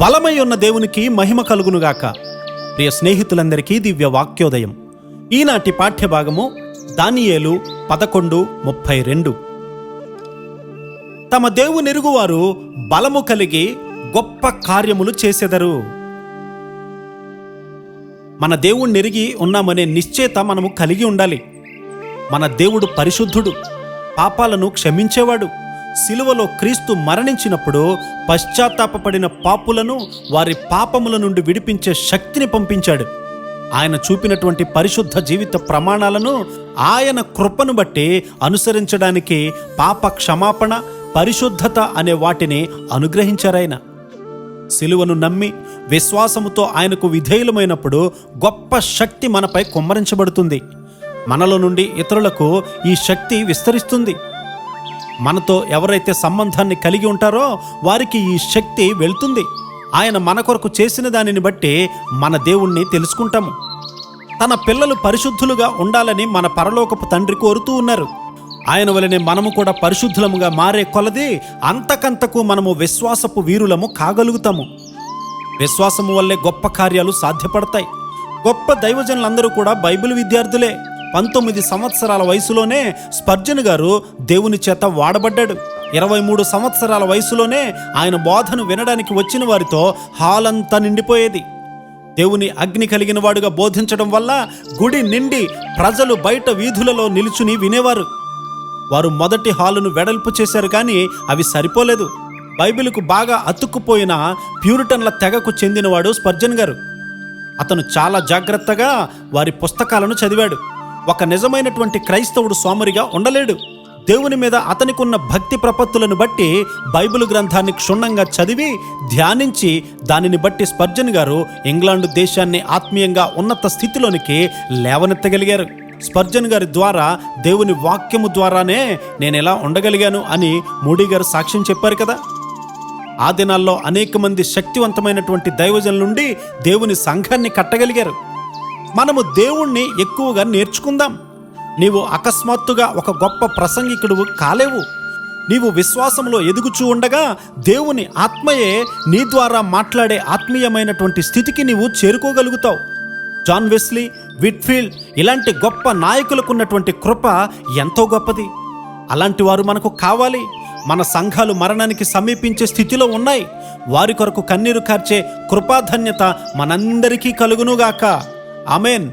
బలమై ఉన్న దేవునికి మహిమ కలుగునుగాక. ప్రియ స్నేహితులందరికీ దివ్య వాక్యోదయం. ఈనాటి పాఠ్యభాగము దానియేలు 11:32. తమ దేవునెరుగువారు బలము కలిగి గొప్ప కార్యములు చేసెదరు. మన దేవుణ్ణెరిగి ఉన్నామనే నిశ్చయత మనము కలిగి ఉండాలి. మన దేవుడు పరిశుద్ధుడు, పాపాలను క్షమించేవాడు. సిలువలో క్రీస్తు మరణించినప్పుడు పశ్చాత్తాపపడిన పాపులను వారి పాపముల నుండి విడిపించే శక్తిని పంపించాడు. ఆయన చూపినటువంటి పరిశుద్ధ జీవిత ప్రమాణాలను, ఆయన కృపను బట్టి అనుసరించడానికి పాప క్షమాపణ, పరిశుద్ధత అనే వాటిని అనుగ్రహించారాయన. సిలువను నమ్మి విశ్వాసముతో ఆయనకు విధేయులమైనప్పుడు గొప్ప శక్తి మనపై కుమ్మరించబడుతుంది. మనలో నుండి ఇతరులకు ఈ శక్తి విస్తరిస్తుంది. మనతో ఎవరైతే సంబంధాన్ని కలిగి ఉంటారో వారికి ఈ శక్తి వెళ్తుంది. ఆయన మన కొరకు చేసిన దానిని బట్టి మన దేవుణ్ణి తెలుసుకుంటాము. తన పిల్లలు పరిశుద్ధులుగా ఉండాలని మన పరలోకపు తండ్రి కోరుతూ ఉన్నారు. ఆయన వలనే మనము కూడా పరిశుద్ధులముగా మారే కొలది అంతకంతకు మనము విశ్వాసపు వీరులము కాగలుగుతాము. విశ్వాసము వల్లే గొప్ప కార్యాలు సాధ్యపడతాయి. గొప్ప దైవజనులందరూ కూడా బైబిల్ విద్యార్థులే. 19 సంవత్సరాల వయసులోనే స్పర్జన్ గారు దేవుని చేత వాడబడ్డాడు. 23 సంవత్సరాల వయసులోనే ఆయన బోధను వినడానికి వచ్చిన వారితో హాల్ అంతా నిండిపోయేది. దేవుని అగ్ని కలిగిన వాడుగా బోధించడం వల్ల గుడి నిండి ప్రజలు బయట వీధులలో నిలుచుని వినేవారు. వారు మొదటి హాలును వెడల్పు చేశారు, కానీ అవి సరిపోలేదు. బైబిల్కు బాగా అతుక్కుపోయిన ప్యూరిటన్ల తెగకు చెందినవాడు స్పర్జన్ గారు. అతను చాలా జాగ్రత్తగా వారి పుస్తకాలను చదివాడు. ఒక నిజమైనటువంటి క్రైస్తవుడు సోమరిగా ఉండలేడు. దేవుని మీద అతనికున్న భక్తి ప్రపత్తులను బట్టి బైబిల్ గ్రంథాన్ని క్షుణ్ణంగా చదివి ధ్యానించి దానిని బట్టి స్పర్జన్ గారు ఇంగ్లాండు దేశాన్ని ఆత్మీయంగా ఉన్నత స్థితిలోనికి లేవనెత్తగలిగారు. స్పర్జన్ గారి ద్వారా దేవుని వాక్యము ద్వారానే నేను ఎలా ఉండగలిగాను అని మూడీ గారు సాక్ష్యం చెప్పారు కదా. ఆ దినాల్లో అనేక మంది శక్తివంతమైనటువంటి దైవజనుల నుండి దేవుని సంఘాన్ని కట్టగలిగారు. మనము దేవుణ్ణి ఎక్కువగా నేర్చుకుందాం. నీవు అకస్మాత్తుగా ఒక గొప్ప ప్రసంగికుడు కాలేవు. నీవు విశ్వాసంలో ఎదుగుచూ ఉండగా దేవుని ఆత్మయే నీ ద్వారా మాట్లాడే ఆత్మీయమైనటువంటి స్థితికి నీవు చేరుకోగలుగుతావు. జాన్ వెస్లీ, విట్ఫీల్డ్ ఇలాంటి గొప్ప నాయకులకున్నటువంటి కృప ఎంతో గొప్పది. అలాంటి వారు మనకు కావాలి. మన సంఘాలు మరణానికి సమీపించే స్థితిలో ఉన్నాయి. వారి కొరకు కన్నీరు కార్చే కృపాధన్యత మనందరికీ కలుగునుగాక. ఆమేన్.